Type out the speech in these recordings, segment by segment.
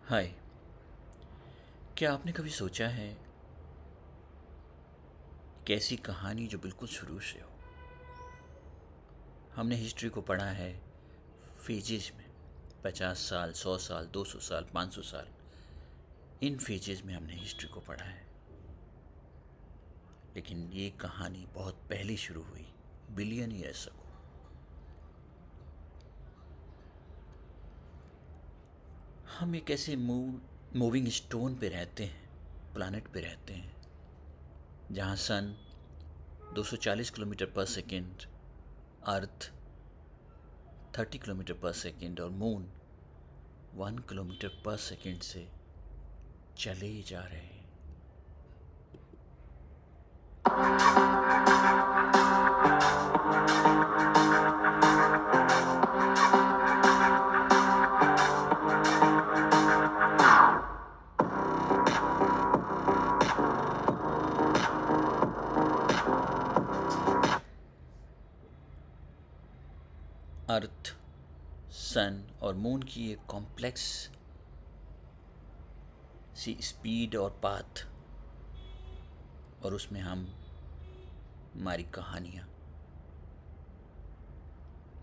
हाय। क्या आपने कभी सोचा है कि ऐसी कहानी जो बिल्कुल शुरू से हो? हमने हिस्ट्री को पढ़ा है फेजेस में। 50 साल, 100 साल, 200 साल, 500 साल, इन फेजेस में हमने हिस्ट्री को पढ़ा है। लेकिन ये कहानी बहुत पहले शुरू हुई, बिलियन ईयर्स अगो। हम एक ऐसे मूविंग स्टोन पे रहते हैं, प्लानट पे रहते हैं, जहाँ सन 240 किलोमीटर पर सेकेंड, अर्थ 30 किलोमीटर पर सेकेंड और मून 1 किलोमीटर पर सेकेंड से चले ही जा रहे हैं। अर्थ, सन और मून की एक कॉम्प्लेक्स सी स्पीड और पाथ, और उसमें हम हमारी कहानियाँ,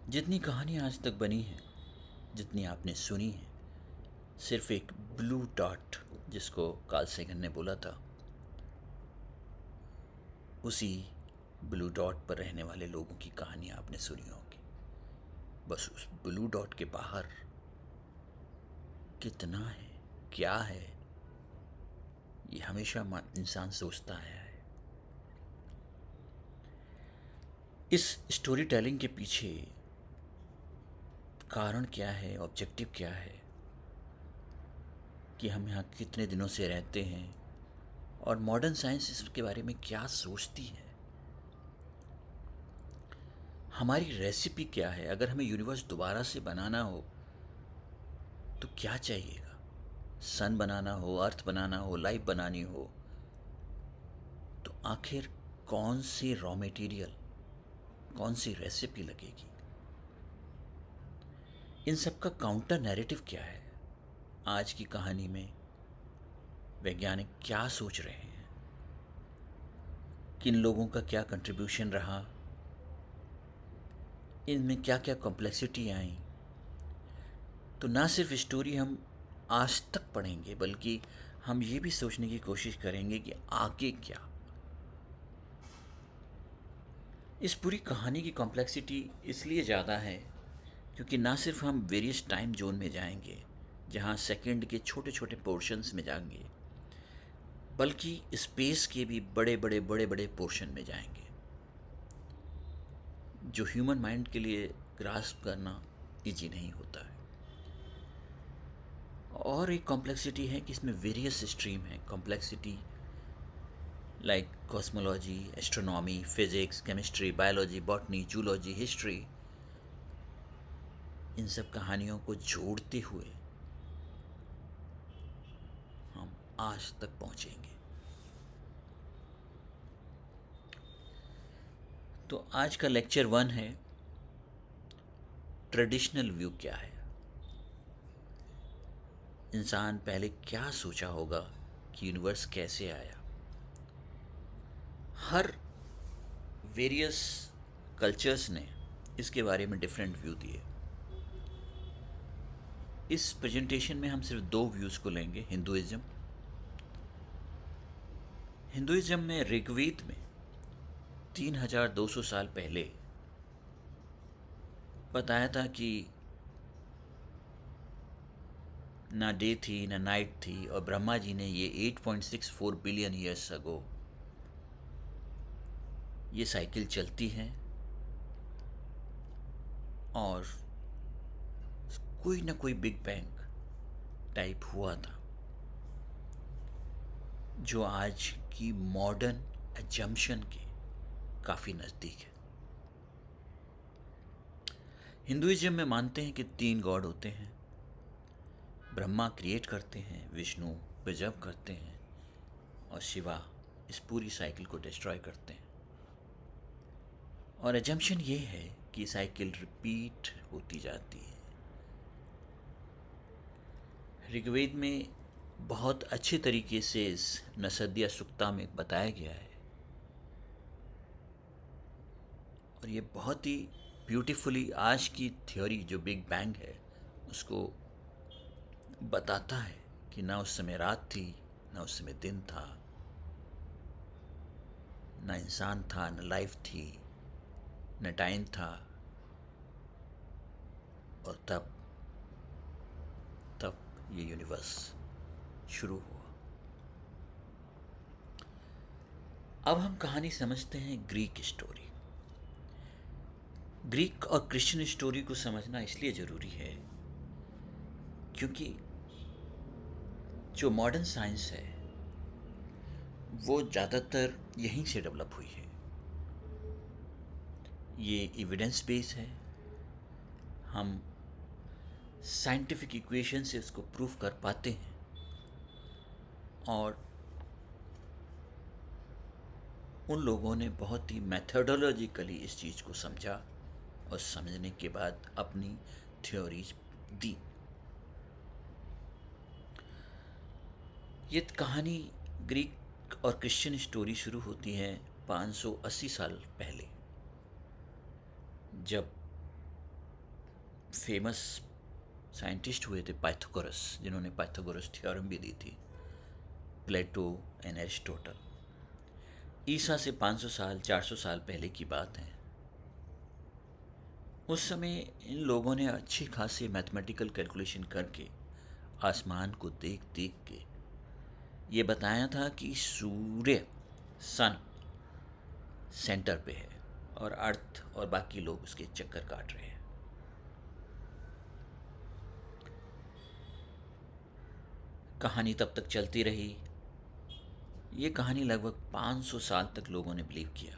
जितनी कहानियाँ आज तक बनी हैं, जितनी आपने सुनी है, सिर्फ एक ब्लू डॉट जिसको कार्ल सेगन ने बोला था, उसी ब्लू डॉट पर रहने वाले लोगों की कहानियाँ आपने सुनी होगी। बस उस ब्लू डॉट के बाहर कितना है, क्या है, ये हमेशा इंसान सोचता आया है। इस स्टोरी टेलिंग के पीछे कारण क्या है, ऑब्जेक्टिव क्या है, कि हम यहाँ कितने दिनों से रहते हैं और मॉडर्न साइंस इसके बारे में क्या सोचती है। हमारी रेसिपी क्या है? अगर हमें यूनिवर्स दोबारा से बनाना हो तो क्या चाहिएगा? सन बनाना हो, अर्थ बनाना हो, लाइफ बनानी हो, तो आखिर कौन सी रॉ मटेरियल, कौन सी रेसिपी लगेगी? इन सब का काउंटर नैरेटिव क्या है? आज की कहानी में वैज्ञानिक क्या सोच रहे हैं, किन लोगों का क्या कंट्रीब्यूशन रहा, इनमें क्या क्या कॉम्प्लेक्सिटी आई। तो ना सिर्फ स्टोरी हम आज तक पढ़ेंगे, बल्कि हम ये भी सोचने की कोशिश करेंगे कि आगे क्या। इस पूरी कहानी की कॉम्प्लेक्सिटी इसलिए ज़्यादा है क्योंकि ना सिर्फ हम वेरियस टाइम जोन में जाएंगे, जहाँ सेकंड के छोटे छोटे पोर्शंस में जाएंगे, बल्कि स्पेस के भी बड़े बड़े बड़े बड़े पोर्शन में जाएंगे, जो ह्यूमन माइंड के लिए ग्रास्प करना इजी नहीं होता है। और एक कॉम्प्लेक्सिटी है कि इसमें वेरियस स्ट्रीम है complexity, like cosmology, astronomy, physics, chemistry, biology, botany, zoology, history. इन सब कहानियों को जोड़ते हुए हम आज तक पहुंचेंगे। तो आज का लेक्चर 1 है, ट्रेडिशनल व्यू क्या है। इंसान पहले क्या सोचा होगा कि यूनिवर्स कैसे आया। हर वेरियस कल्चर्स ने इसके बारे में डिफरेंट व्यू दिए। इस प्रेजेंटेशन में हम सिर्फ दो व्यूज़ को लेंगे। हिंदुइज्म में ऋग्वेद में 3200 साल पहले बताया था कि ना डे थी ना नाइट थी, और ब्रह्मा जी ने ये 8.64 बिलियन ईयर्स अगो ये साइकिल चलती है, और कोई ना कोई बिग बैंग टाइप हुआ था जो आज की मॉडर्न एजम्पशन के काफ़ी नज़दीक है। हिंदुइज्म में मानते हैं कि 3 गॉड होते हैं। ब्रह्मा क्रिएट करते हैं, विष्णु प्रिजर्व करते हैं, और शिवा इस पूरी साइकिल को डिस्ट्रॉय करते हैं। और एजम्पशन ये है कि साइकिल रिपीट होती जाती है। ऋग्वेद में बहुत अच्छे तरीके से इस नसद्या सुक्ता में बताया गया है, और ये बहुत ही ब्यूटीफुली आज की थ्योरी जो बिग बैंग है उसको बताता है कि ना उस समय रात थी, ना उस समय दिन था, ना इंसान था, ना लाइफ थी, न टाइम था, और तब तब ये यूनिवर्स शुरू हुआ। अब हम कहानी समझते हैं ग्रीक स्टोरी। ग्रीक और क्रिश्चियन स्टोरी को समझना इसलिए ज़रूरी है क्योंकि जो मॉडर्न साइंस है वो ज़्यादातर यहीं से डेवलप हुई है। ये एविडेंस बेस है, हम साइंटिफिक इक्वेशन से उसको प्रूव कर पाते हैं, और उन लोगों ने बहुत ही मैथडोलॉजिकली इस चीज़ को समझा और समझने के बाद अपनी थ्योरीज दी। ये कहानी ग्रीक और क्रिश्चियन स्टोरी शुरू होती है 580 साल पहले, जब फेमस साइंटिस्ट हुए थे पाइथागोरस, जिन्होंने पाइथागोरस थ्योरम भी दी थी, प्लेटो एंड एरिस्टोटल। ईसा से 500 साल 400 साल पहले की बात है। उस समय इन लोगों ने अच्छी खासी मैथमेटिकल कैलकुलेशन करके आसमान को देख देख के ये बताया था कि सूर्य, सन, सेंटर पे है और अर्थ और बाकी लोग उसके चक्कर काट रहे हैं। कहानी तब तक चलती रही। ये कहानी लगभग 500 साल तक लोगों ने बिलीव किया।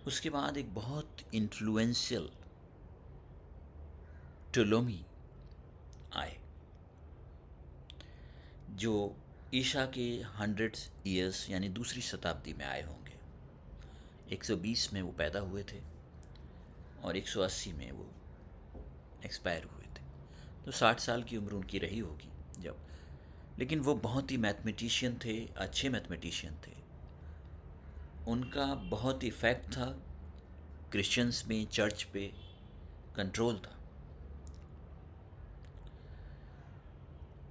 उसके बाद एक बहुत इन्फ्लुएंशियल टोलोमी आए, जो ईशा के 100 ईयर्स यानी दूसरी शताब्दी में आए होंगे। 120 में वो पैदा हुए थे और 180 में वो एक्सपायर हुए थे, तो 60 साल की उम्र उनकी रही होगी जब। लेकिन वो बहुत ही मैथमेटिशियन थे, अच्छे मैथमेटिशियन थे। उनका बहुत इफ़ेक्ट था क्रिश्चियंस में, चर्च पे कंट्रोल था।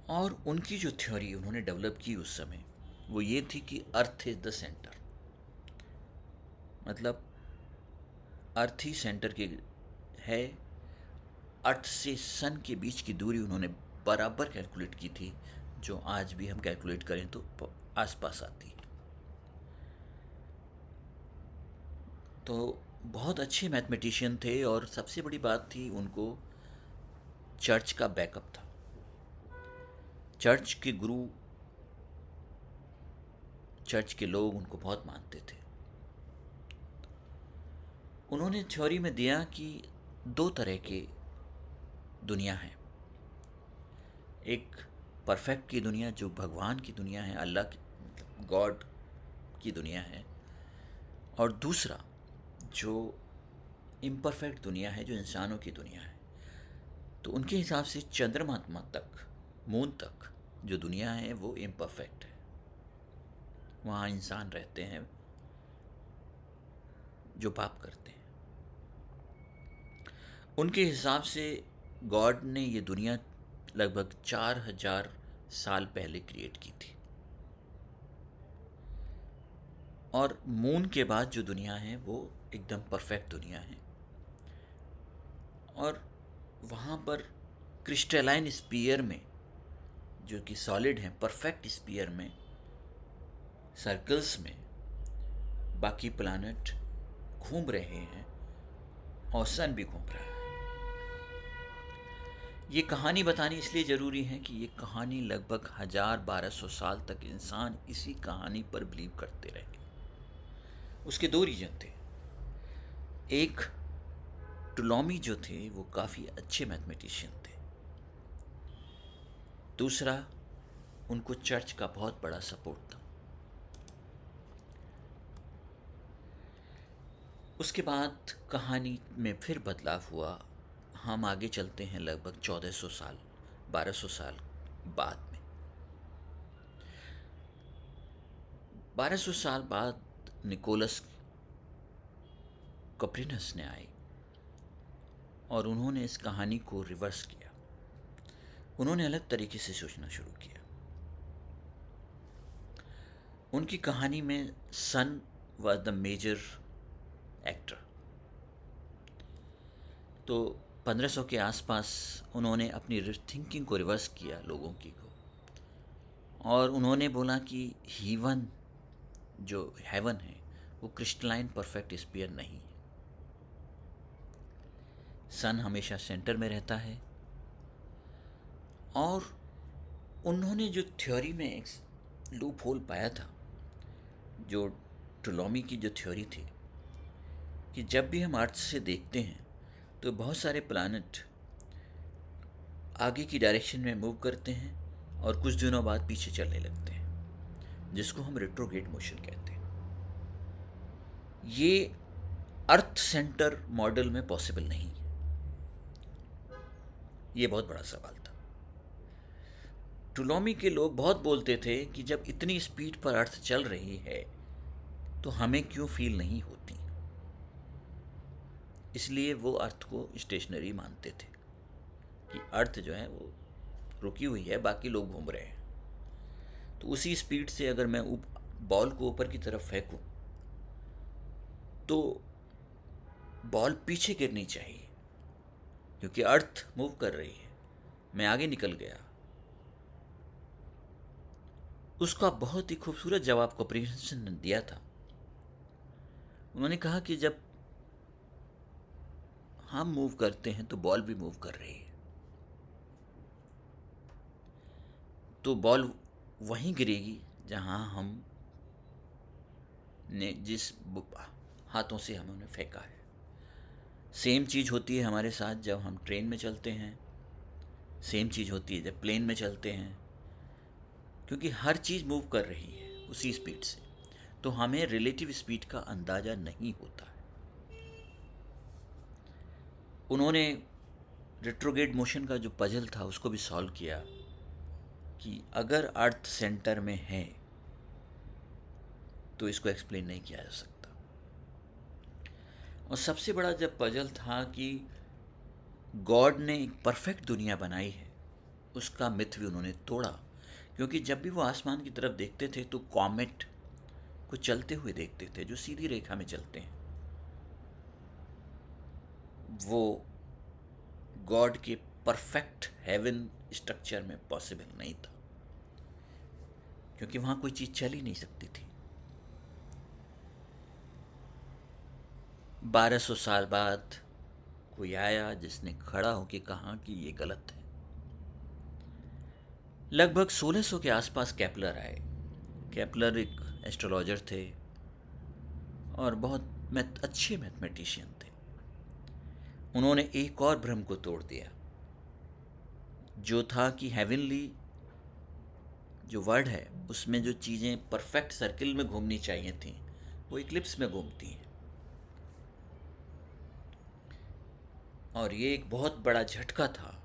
और उनकी जो थ्योरी उन्होंने डेवलप की उस समय वो ये थी कि अर्थ इज़ द सेंटर, मतलब अर्थ ही सेंटर के है। अर्थ से सन के बीच की दूरी उन्होंने बराबर कैलकुलेट की थी, जो आज भी हम कैलकुलेट करें तो आसपास आती है। तो बहुत अच्छे मैथमेटिशियन थे, और सबसे बड़ी बात थी उनको चर्च का बैकअप था। चर्च के गुरु, चर्च के लोग उनको बहुत मानते थे। उन्होंने थ्योरी में दिया कि दो तरह के दुनिया है। एक परफेक्ट की दुनिया जो भगवान की दुनिया है, अल्लाह की, गॉड की दुनिया है, और दूसरा जो इम्परफेक्ट दुनिया है, जो इंसानों की दुनिया है। तो उनके हिसाब से चंद्रमा तक, मून तक जो दुनिया है वो इम्परफेक्ट है। वहाँ इंसान रहते हैं जो पाप करते हैं। उनके हिसाब से गॉड ने ये दुनिया लगभग 4000 साल पहले क्रिएट की थी, और मून के बाद जो दुनिया है वो एकदम परफेक्ट दुनिया है। और वहाँ पर क्रिस्टलाइन स्पीयर में, जो कि सॉलिड है, परफेक्ट स्पीयर में, सर्कल्स में बाकी प्लैनेट घूम रहे हैं और सन भी घूम रहा है। ये कहानी बतानी इसलिए ज़रूरी है कि ये कहानी लगभग 1200 साल तक इंसान इसी कहानी पर बिलीव करते रहे। उसके दो रीजन थे। एक, टोलोमी जो थे वो काफ़ी अच्छे मैथमेटिशियन थे। दूसरा, उनको चर्च का बहुत बड़ा सपोर्ट था। उसके बाद कहानी में फिर बदलाव हुआ। हम आगे चलते हैं लगभग 1400 साल 1200 साल बाद में। 1200 साल बाद निकोलस कोपरनिकस ने आए और उन्होंने इस कहानी को रिवर्स किया। उन्होंने अलग तरीके से सोचना शुरू किया। उनकी कहानी में सन वॉज द मेजर एक्टर। तो 1500 के आसपास उन्होंने अपनी थिंकिंग को रिवर्स किया लोगों की को, और उन्होंने बोला कि हीवन जो हेवन है वो क्रिस्टलाइन परफेक्ट स्फीयर नहीं है। सन हमेशा सेंटर में रहता है। और उन्होंने जो थ्योरी में एक लूप होल पाया था, जो टोलोमी की जो थ्योरी थी कि जब भी हम अर्थ से देखते हैं तो बहुत सारे प्लैनेट आगे की डायरेक्शन में मूव करते हैं और कुछ दिनों बाद पीछे चलने लगते हैं, जिसको हम रेट्रोग्रेड मोशन कहते हैं। ये अर्थ सेंटर मॉडल में पॉसिबल नहीं है। ये बहुत बड़ा सवाल था। टोलोमी के लोग बहुत बोलते थे कि जब इतनी स्पीड पर अर्थ चल रही है तो हमें क्यों फील नहीं होती। इसलिए वो अर्थ को स्टेशनरी मानते थे कि अर्थ जो है वो रुकी हुई है, बाकी लोग घूम रहे हैं। तो उसी स्पीड से अगर मैं बॉल को ऊपर की तरफ फेंकूं तो बॉल पीछे गिरनी चाहिए, क्योंकि अर्थ मूव कर रही है। मैं आगे निकल गया। उसका बहुत ही खूबसूरत जवाब कोपरनिकस ने दिया था। उन्होंने कहा कि जब हम मूव करते हैं तो बॉल भी मूव कर रही है, तो बॉल वहीं गिरेगी जहां हम ने जिस हाथों से हम उन्हें फेंका है। सेम चीज़ होती है हमारे साथ जब हम ट्रेन में चलते हैं, सेम चीज़ होती है जब प्लेन में चलते हैं, क्योंकि हर चीज़ मूव कर रही है उसी स्पीड से, तो हमें रिलेटिव स्पीड का अंदाज़ा नहीं होता है। उन्होंने रेट्रोग्रेड मोशन का जो पजल था उसको भी सॉल्व किया कि अगर अर्थ सेंटर में है तो इसको एक्सप्लेन नहीं किया जा सकता। और सबसे बड़ा जब पजल था कि गॉड ने एक परफेक्ट दुनिया बनाई है, उसका मिथ भी उन्होंने तोड़ा। क्योंकि जब भी वो आसमान की तरफ देखते थे तो कॉमेट को चलते हुए देखते थे जो सीधी रेखा में चलते हैं। वो गॉड के परफेक्ट हेवन स्ट्रक्चर में पॉसिबल नहीं था, क्योंकि वहाँ कोई चीज़ चल ही नहीं सकती थी। 1200 साल बाद कोई आया जिसने खड़ा होकर कहा कि ये गलत है। लगभग 1600 के आसपास केपलर आए। केपलर एक एस्ट्रोलॉजर थे और बहुत अच्छे मैथमेटिशियन थे। उन्होंने एक और भ्रम को तोड़ दिया, जो था कि हेवनली जो वर्ड है उसमें जो चीज़ें परफेक्ट सर्किल में घूमनी चाहिए थी वो इक्लिप्स में घूमती हैं। और ये एक बहुत बड़ा झटका था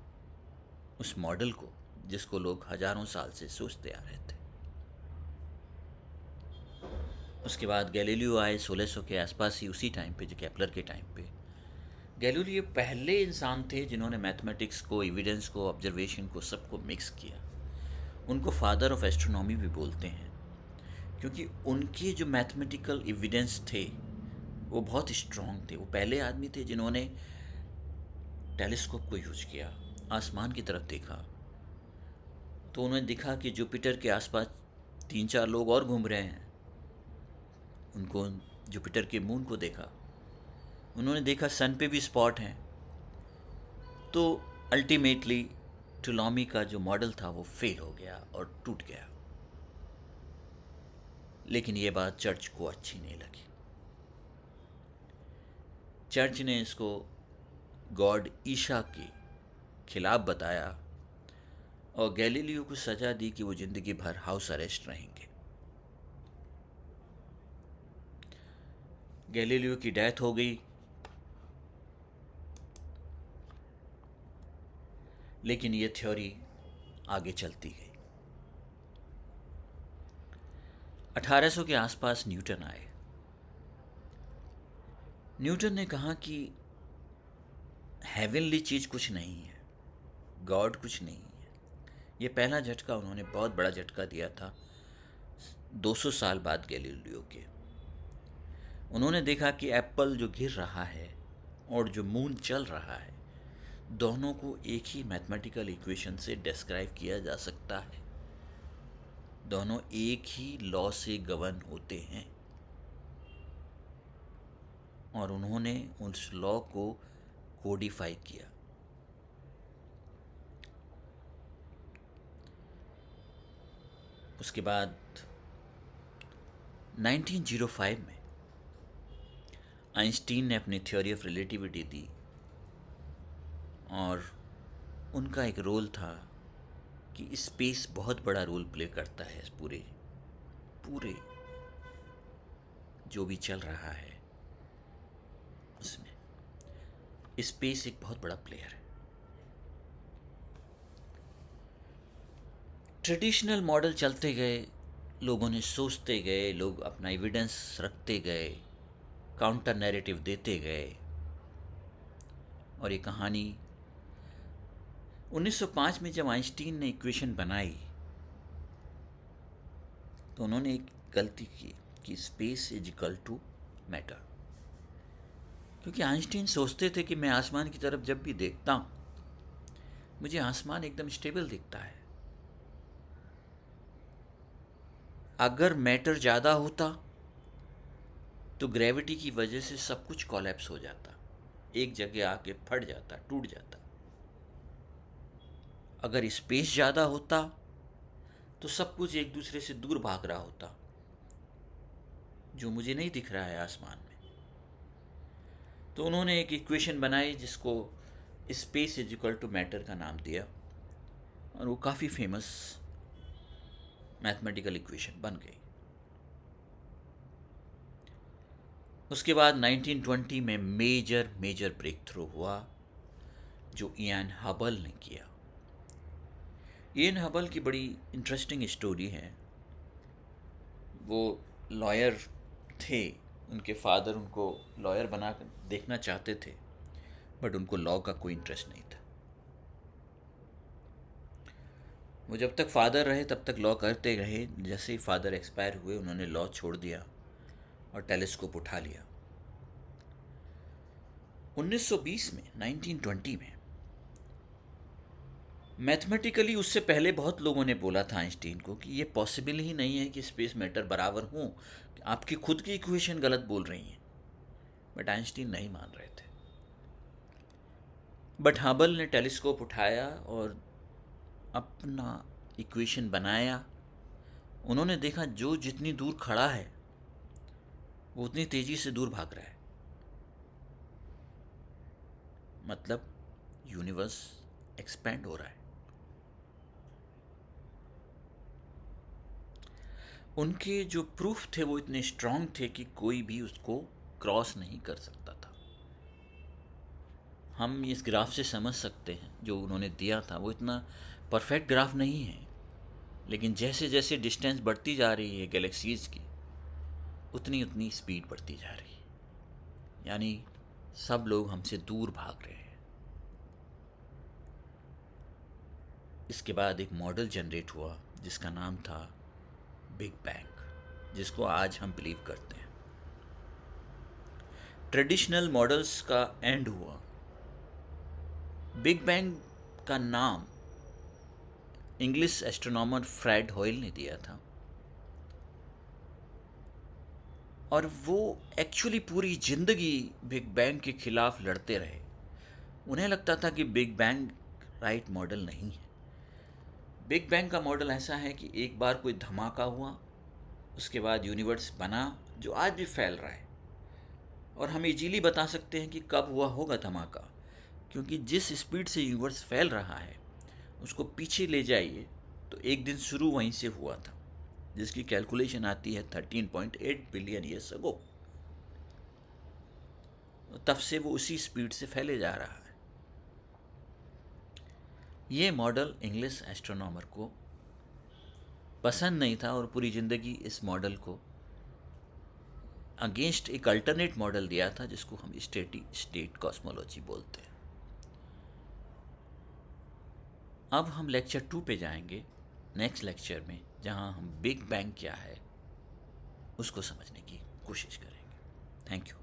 उस मॉडल को, जिसको लोग हजारों साल से सोचते आ रहे थे। उसके बाद गैलीलियो आए 1600 के आसपास ही, उसी टाइम पे जो केपलर के टाइम पे। गैलीलियो पहले इंसान थे जिन्होंने मैथमेटिक्स को, एविडेंस को, ऑब्जर्वेशन को, सबको मिक्स किया। उनको फादर ऑफ एस्ट्रोनॉमी भी बोलते हैं, क्योंकि उनके जो मैथमेटिकल एविडेंस थे वो बहुत स्ट्रॉन्ग थे। वो पहले आदमी थे जिन्होंने टेलीस्कोप को यूज किया, आसमान की तरफ देखा, तो उन्हें दिखा कि जुपिटर के आसपास 3-4 लोग और घूम रहे हैं। उनको जुपिटर के मून को देखा, उन्होंने देखा सन पे भी स्पॉट हैं। तो अल्टीमेटली टोलोमी का जो मॉडल था वो फेल हो गया और टूट गया। लेकिन ये बात चर्च को अच्छी नहीं लगी। चर्च ने इसको गॉड ईशा के खिलाफ बताया और गैलीलियो को सजा दी कि वो जिंदगी भर हाउस अरेस्ट रहेंगे। गैलीलियो की डेथ हो गई। लेकिन ये थ्योरी आगे चलती गई। 1800 के आसपास न्यूटन आए। न्यूटन ने कहा कि हेवनली चीज़ कुछ नहीं है, गॉड कुछ नहीं है। ये पहला झटका उन्होंने, बहुत बड़ा झटका दिया था 200 साल बाद गैलीलियो के। उन्होंने देखा कि एप्पल जो गिर रहा है और जो मून चल रहा है, दोनों को एक ही मैथमेटिकल इक्वेशन से डिस्क्राइब किया जा सकता है। दोनों एक ही लॉ से गवर्न होते हैं, और उन्होंने उस लॉ को कोडिफाई किया। उसके बाद 1905 में आइंस्टीन ने अपनी थ्योरी ऑफ रिलेटिविटी दी, और उनका एक रोल था कि स्पेस बहुत बड़ा रोल प्ले करता है इस पूरे पूरे जो भी चल रहा है उसमें। स्पेस एक बहुत बड़ा प्लेयर है। ट्रेडिशनल मॉडल चलते गए, लोगों ने सोचते गए, लोग अपना एविडेंस रखते गए, काउंटर नैरेटिव देते गए, और ये कहानी 1905 में जब आइंस्टीन ने इक्वेशन बनाई तो उन्होंने एक गलती की कि space is equal to matter. क्योंकि आइंस्टीन सोचते थे कि मैं आसमान की तरफ जब भी देखता हूँ, मुझे आसमान एकदम स्टेबल दिखता है। अगर मैटर ज़्यादा होता तो ग्रेविटी की वजह से सब कुछ कोलैप्स हो जाता, एक जगह आके फट जाता, टूट जाता। अगर स्पेस ज़्यादा होता तो सब कुछ एक दूसरे से दूर भाग रहा होता, जो मुझे नहीं दिख रहा है आसमान में। तो उन्होंने एक इक्वेशन बनाई जिसको space is equal to matter का नाम दिया, और वो काफ़ी फेमस मैथमेटिकल इक्वेशन बन गई। उसके बाद 1920 में मेजर ब्रेक थ्रू हुआ जो इयान हबल ने किया। इयान हबल की बड़ी इंटरेस्टिंग स्टोरी है। वो लॉयर थे, उनके फादर उनको लॉयर बना कर देखना चाहते थे, बट उनको लॉ का कोई इंटरेस्ट नहीं था। वो जब तक फादर रहे तब तक लॉ करते रहे। जैसे ही फादर एक्सपायर हुए, उन्होंने लॉ छोड़ दिया और टेलीस्कोप उठा लिया। 1920 में, 1920 में, मैथमेटिकली उससे पहले बहुत लोगों ने बोला था आइंस्टीन को कि ये पॉसिबल ही नहीं है कि स्पेस मैटर बराबर हों, आपकी खुद की इक्वेशन गलत बोल रही हैं। बट आइंस्टीन नहीं मान रहे थे। बट हबल ने टेलीस्कोप उठाया और अपना इक्वेशन बनाया। उन्होंने देखा जो जितनी दूर खड़ा है वो उतनी तेजी से दूर भाग रहा है, मतलब यूनिवर्स एक्सपेंड हो रहा है। उनके जो प्रूफ थे वो इतने स्ट्रांग थे कि कोई भी उसको क्रॉस नहीं कर सकता था। हम इस ग्राफ से समझ सकते हैं जो उन्होंने दिया था वो इतना परफेक्ट ग्राफ नहीं है, लेकिन जैसे जैसे डिस्टेंस बढ़ती जा रही है गैलेक्सीज की, उतनी उतनी स्पीड बढ़ती जा रही है, यानी सब लोग हमसे दूर भाग रहे हैं। इसके बाद एक मॉडल जनरेट हुआ जिसका नाम था बिग बैंग, जिसको आज हम बिलीव करते हैं। ट्रेडिशनल मॉडल्स का एंड हुआ। बिग बैंग का नाम इंग्लिश एस्ट्रोनॉमर फ्रेड हॉयल ने दिया था, और वो एक्चुअली पूरी ज़िंदगी बिग बैंग के खिलाफ लड़ते रहे। उन्हें लगता था कि बिग बैंग राइट मॉडल नहीं है। बिग बैंग का मॉडल ऐसा है कि एक बार कोई धमाका हुआ, उसके बाद यूनिवर्स बना जो आज भी फैल रहा है, और हम इजीली बता सकते हैं कि कब हुआ होगा धमाका, क्योंकि जिस स्पीड से यूनिवर्स फैल रहा है उसको पीछे ले जाइए तो एक दिन शुरू वहीं से हुआ था, जिसकी कैलकुलेशन आती है 13.8 बिलियन ईयर्स अगो। तब से वो उसी स्पीड से फैले जा रहा है। ये मॉडल इंग्लिश एस्ट्रोनॉमर को पसंद नहीं था और पूरी ज़िंदगी इस मॉडल को अगेंस्ट एक अल्टरनेट मॉडल दिया था जिसको हम स्टेटी स्टेट कॉस्मोलॉजी बोलते हैं। अब हम लेक्चर 2 पे जाएंगे नेक्स्ट लेक्चर में, जहां हम बिग बैंग क्या है उसको समझने की कोशिश करेंगे। Thank you.